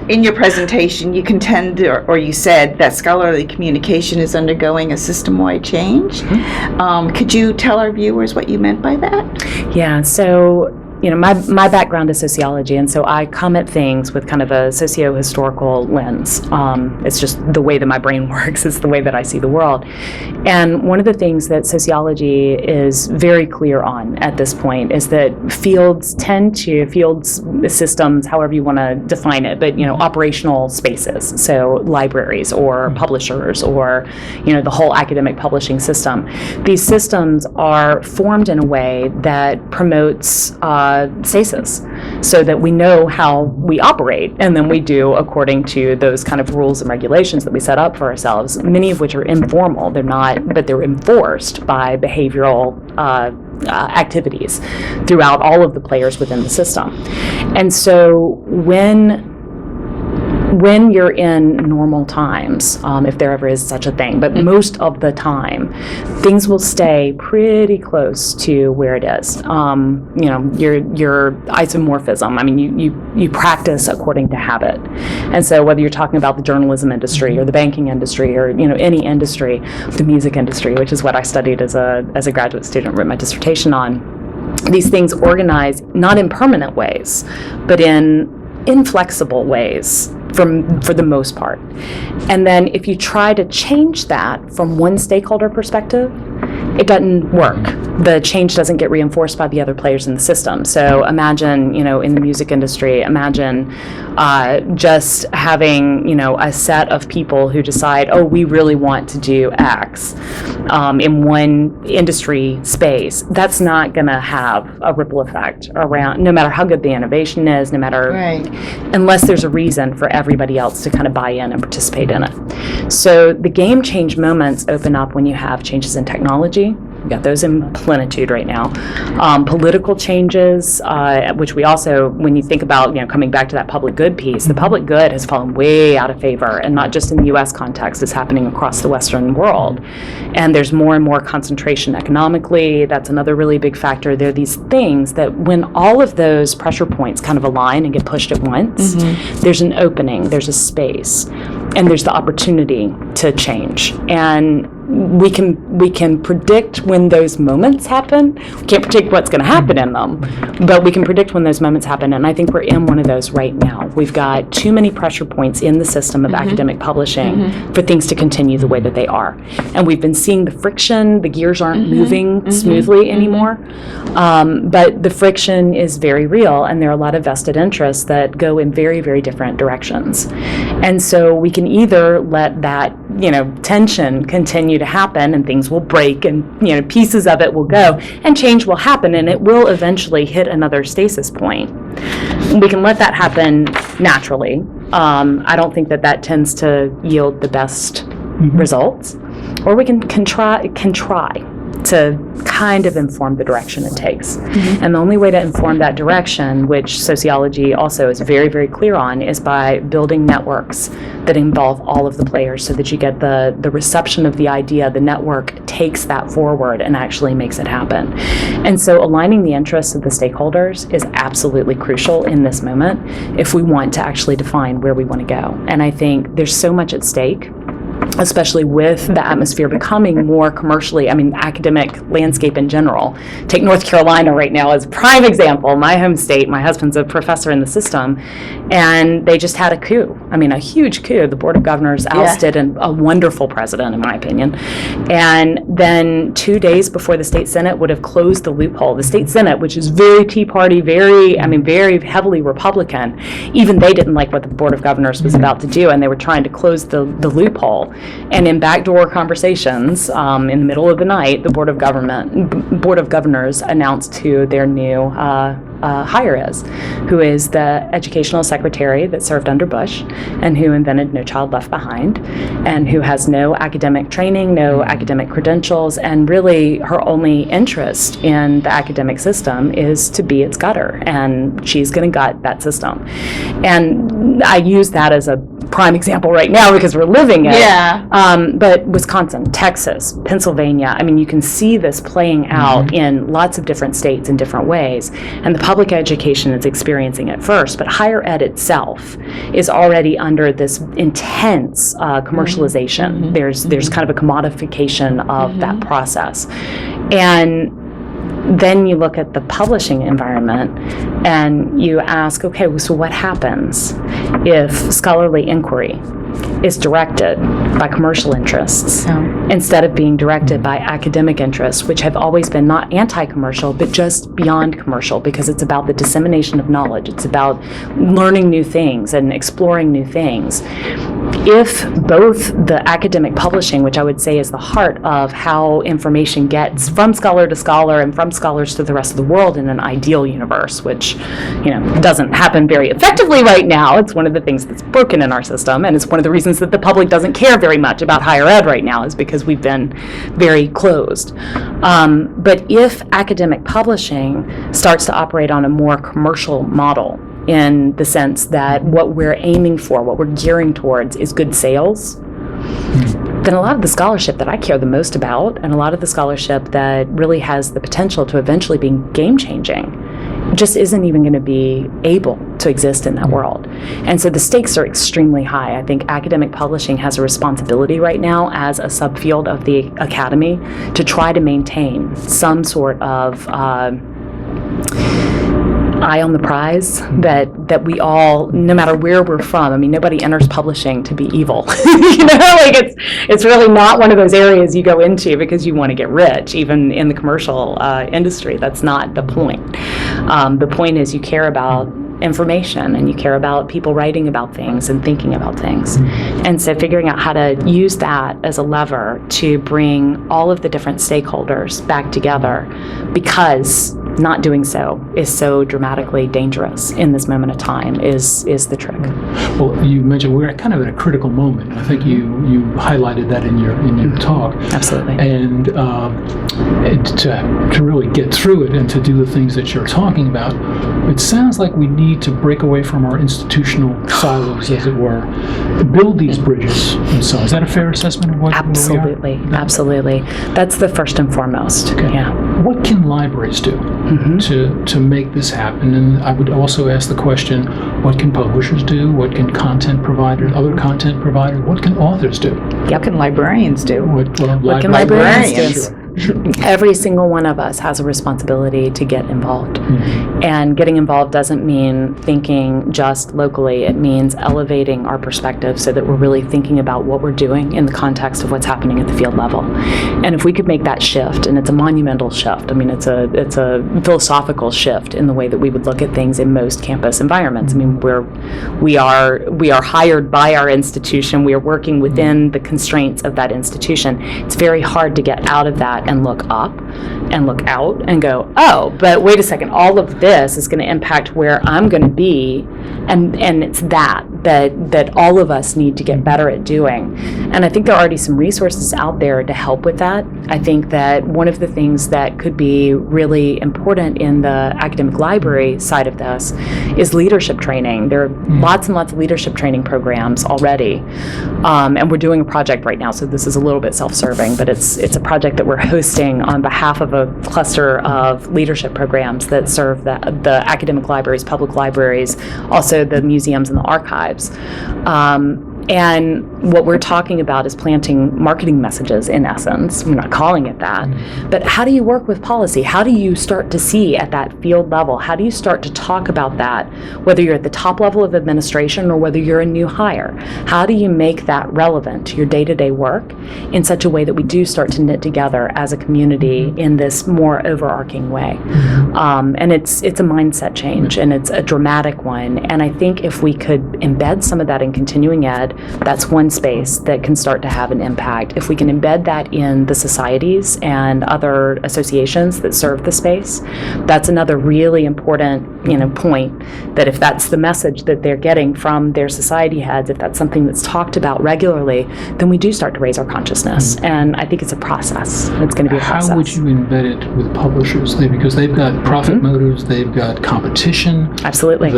In your presentation, you contend, or you said, that scholarly communication is undergoing a system-wide change. Could you tell our viewers what you meant by that? Yeah, so my background is sociology, and so I come at things with kind of a socio-historical lens. It's just the way that my brain works. It's the way that I see the world. And one of the things that sociology is very clear on at this point is that fields, systems, however you want to define it, but operational spaces, so libraries or publishers or the whole academic publishing system. These systems are formed in a way that promotes stasis, so that we know how we operate, and then we do according to those kind of rules and regulations that we set up for ourselves, many of which are informal. They're not, but they're enforced by behavioral activities throughout all of the players within the system. And so when you're in normal times, if there ever is such a thing, but most of the time, things will stay pretty close to where it is. Your isomorphism. I mean, you practice according to habit, and so whether you're talking about the journalism industry or the banking industry or any industry, the music industry, which is what I studied as a graduate student, wrote my dissertation on. These things organize not in permanent ways, but in inflexible ways for the most part. And then if you try to change that from one stakeholder perspective, it doesn't work. The change doesn't get reinforced by the other players in the system. So imagine, in the music industry, imagine just having, a set of people who decide, oh, we really want to do X in one industry space. That's not going to have a ripple effect around, no matter how good the innovation is, no matter, unless there's a reason for everybody else to kind of buy in and participate in it. So the game change moments open up when you have changes in technology. We've got those in plenitude right now. Political changes, which we also, when you think about, coming back to that public good piece, the public good has fallen way out of favor, and not just in the U.S. context, it's happening across the Western world. And there's more and more concentration economically. That's another really big factor. There are these things that when all of those pressure points kind of align and get pushed at once, there's an opening, there's a space, and there's the opportunity to change. And we can predict when those moments happen. We can't predict what's going to happen in them, but we can predict when those moments happen, and I think we're in one of those right now. We've got too many pressure points in the system of academic publishing for things to continue the way that they are. And we've been seeing the friction. The gears aren't moving smoothly anymore, but the friction is very real, and there are a lot of vested interests that go in very, very different directions. And so we can either let that tension continue to happen, and things will break, and pieces of it will go, and change will happen, and it will eventually hit another stasis point. We can let that happen naturally. I don't think that tends to yield the best results, or we can try to kind of inform the direction it takes. And the only way to inform that direction, which sociology also is very, very clear on, is by building networks that involve all of the players, so that you get the reception of the idea. The network takes that forward and actually makes it happen. And so aligning the interests of the stakeholders is absolutely crucial in this moment if we want to actually define where we want to go. And I think there's so much at stake, especially with the atmosphere becoming more commercially, academic landscape in general. Take North Carolina right now as a prime example, my home state. My husband's a professor in the system, and they just had a coup. A huge coup. The Board of Governors ousted a wonderful president, in my opinion. And then 2 days before the state Senate would have closed the loophole, the state Senate, which is very Tea Party, very heavily Republican, even they didn't like what the Board of Governors was about to do, and they were trying to close the loophole. And in backdoor conversations, in the middle of the night, the Board of Governors announced who their new hire is, who is the educational secretary that served under Bush and who invented No Child Left Behind, and who has no academic training, no academic credentials, and really her only interest in the academic system is to be its gutter, and she's going to gut that system. And I use that as a prime example right now because we're living it. Yeah. But Wisconsin, Texas, Pennsylvania, I mean, you can see this playing out in lots of different states in different ways. And the public education is experiencing it first, but higher ed itself is already under this intense commercialization. There's kind of a commodification of that process. And then you look at the publishing environment and you ask, okay, so what happens if scholarly inquiry is directed by commercial interests instead of being directed by academic interests, which have always been not anti-commercial, but just beyond commercial, because it's about the dissemination of knowledge. It's about learning new things and exploring new things. If both the academic publishing, which I would say is the heart of how information gets from scholar to scholar and from scholars to the rest of the world in an ideal universe, which, doesn't happen very effectively right now. It's one of the things that's broken in our system, and it's one of the reasons that the public doesn't care very much about higher ed right now is because we've been very closed. But if academic publishing starts to operate on a more commercial model, in the sense that what we're aiming for, what we're gearing towards is good sales, then a lot of the scholarship that I care the most about, and a lot of the scholarship that really has the potential to eventually be game-changing, just isn't even going to be able to exist in that world. And so the stakes are extremely high. I think academic publishing has a responsibility right now as a subfield of the academy to try to maintain some sort of eye on the prize that we all, no matter where we're from, I mean, nobody enters publishing to be evil. It's really not one of those areas you go into because you want to get rich, even in the commercial industry. That's not the point. The point is you care about information and you care about people writing about things and thinking about things. And so figuring out how to use that as a lever to bring all of the different stakeholders back together, because not doing so is so dramatically dangerous in this moment of time is the trick. Well, you mentioned we're kind of at a critical moment. I think you highlighted that in your talk. Absolutely. And to really get through it and to do the things that you're talking about, it sounds like we need to break away from our institutional silos, as it were, build these bridges and so on. Is that a fair assessment of what Absolutely. we are? Absolutely. That's the first and foremost. Okay. Yeah. What can libraries do to make this happen? And I would also ask the question, what can publishers do? What can content providers, other content providers, what can authors do? What can librarians do? What can librarians do? Sure. Every single one of us has a responsibility to get involved. And getting involved doesn't mean thinking just locally. It means elevating our perspective so that we're really thinking about what we're doing in the context of what's happening at the field level. And if we could make that shift, and it's a monumental shift, I mean, it's a philosophical shift in the way that we would look at things in most campus environments. I mean, we are hired by our institution. We are working within the constraints of that institution. It's very hard to get out of that and look up and look out and go, oh, but wait a second, all of this is going to impact where I'm going to be, and it's that all of us need to get better at doing. And I think there are already some resources out there to help with that. I think that one of the things that could be really important in the academic library side of this is leadership training. There are lots and lots of leadership training programs already, and we're doing a project right now, so this is a little bit self-serving, but it's a project that we're hosting on behalf of a cluster of leadership programs that serve the academic libraries, public libraries, also the museums and the archives. And what we're talking about is planting marketing messages, in essence. We're not calling it that. But how do you work with policy? How do you start to see at that field level? How do you start to talk about that, whether you're at the top level of administration or whether you're a new hire? How do you make that relevant to your day-to-day work in such a way that we do start to knit together as a community in this more overarching way? And it's a mindset change, and it's a dramatic one. And I think if we could embed some of that in continuing ed, that's one space that can start to have an impact. If we can embed that in the societies and other associations that serve the space, that's another really important, point, that if that's the message that they're getting from their society heads, if that's something that's talked about regularly, then we do start to raise our consciousness. And I think it's a process. It's going to be a process. How would you embed it with publishers? Because they've got profit motives, they've got competition. Absolutely.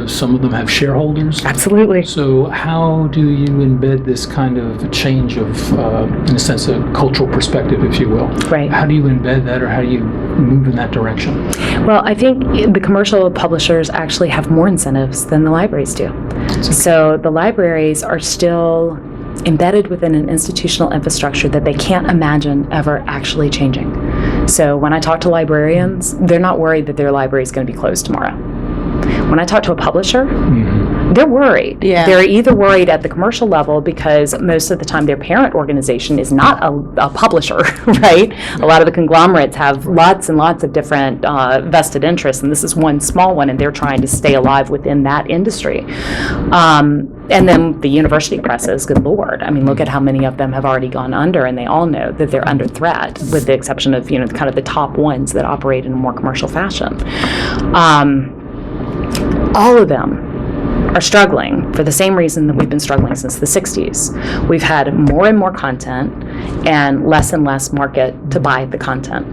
Some of them have shareholders. Absolutely. So how do you embed this kind of change of, in a sense, a cultural perspective, if you will? Right. How do you embed that, or how do you move in that direction? Well, I think the commercial publishers actually have more incentives than the libraries do. So the libraries are still embedded within an institutional infrastructure that they can't imagine ever actually changing. So when I talk to librarians, they're not worried that their library is going to be closed tomorrow. When I talk to a publisher, they're worried. Yeah. They're either worried at the commercial level because most of the time their parent organization is not a publisher, right? A lot of the conglomerates have lots and lots of different vested interests, and this is one small one, and they're trying to stay alive within that industry. And then the university presses, good Lord. I mean, look at how many of them have already gone under, and they all know that they're under threat, with the exception of, kind of the top ones that operate in a more commercial fashion. All of them are struggling for the same reason that we've been struggling since the 60s. We've had more and more content and less market to buy the content.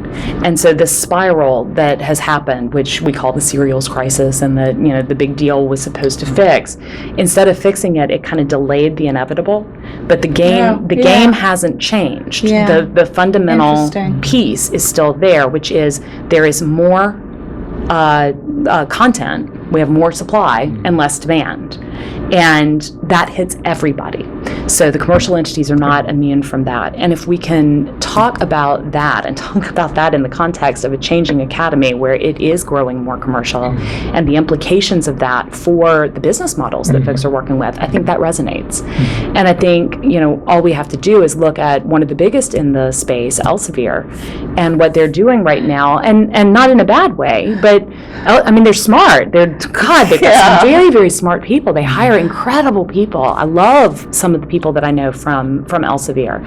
And so this spiral that has happened, which we call the serials crisis, and that the big deal was supposed to fix, instead of fixing it, it kind of delayed the inevitable. But the game hasn't changed. Yeah. The fundamental Interesting. piece is still there, which is there is more content, we have more supply and less demand, and that hits everybody. So the commercial entities are not immune from that. And if we can talk about that, and talk about that in the context of a changing academy where it is growing more commercial, and the implications of that for the business models that folks are working with, I think that resonates. And I think all we have to do is look at one of the biggest in the space, Elsevier, and what they're doing right now, and not in a bad way, but I mean, they're smart. They've got some very, very smart people. They hire incredible people. I love some of the people that I know from Elsevier.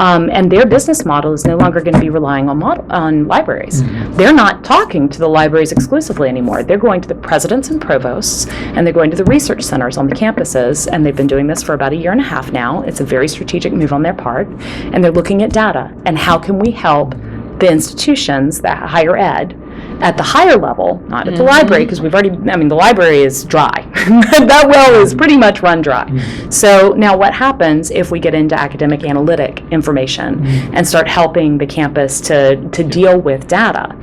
And their business model is no longer going to be relying on libraries. They're not talking to the libraries exclusively anymore. They're going to the presidents and provosts, and they're going to the research centers on the campuses, and they've been doing this for about 1.5 years now. It's a very strategic move on their part, and they're looking at data and how can we help the institutions, that higher ed, at the higher level, not at the library, because the library is dry. That well is pretty much run dry. So now what happens if we get into academic analytic information and start helping the campus to deal with data?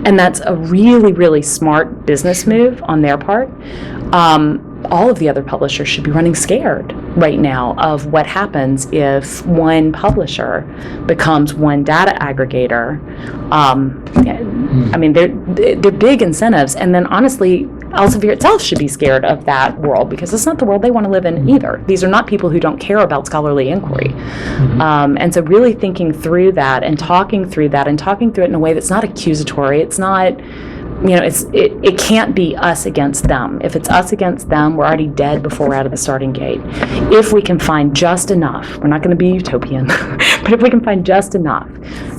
And that's a really, really smart business move on their part. All of the other publishers should be running scared right now of what happens if one publisher becomes one data aggregator. I mean, they're big incentives, and then honestly, Elsevier itself should be scared of that world, because it's not the world they want to live in either. These are not people who don't care about scholarly inquiry. And so really thinking through that and talking through it in a way that's not accusatory. It's not, it can't be us against them. If it's us against them, we're already dead before we're out of the starting gate. If we can find just enough, we're not going to be utopian, but if we can find just enough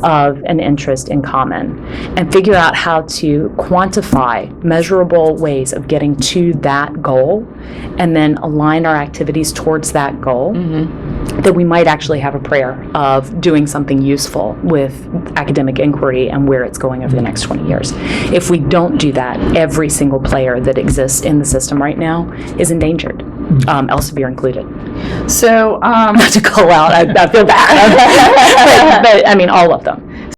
of an interest in common and figure out how to quantify measurable ways of getting to that goal, and then align our activities towards that goal, that we might actually have a prayer of doing something useful with academic inquiry and where it's going over the next 20 years. If we don't do that, every single player that exists in the system right now is endangered, Elsevier included. So, Not to call out, I feel bad, but I mean all of them.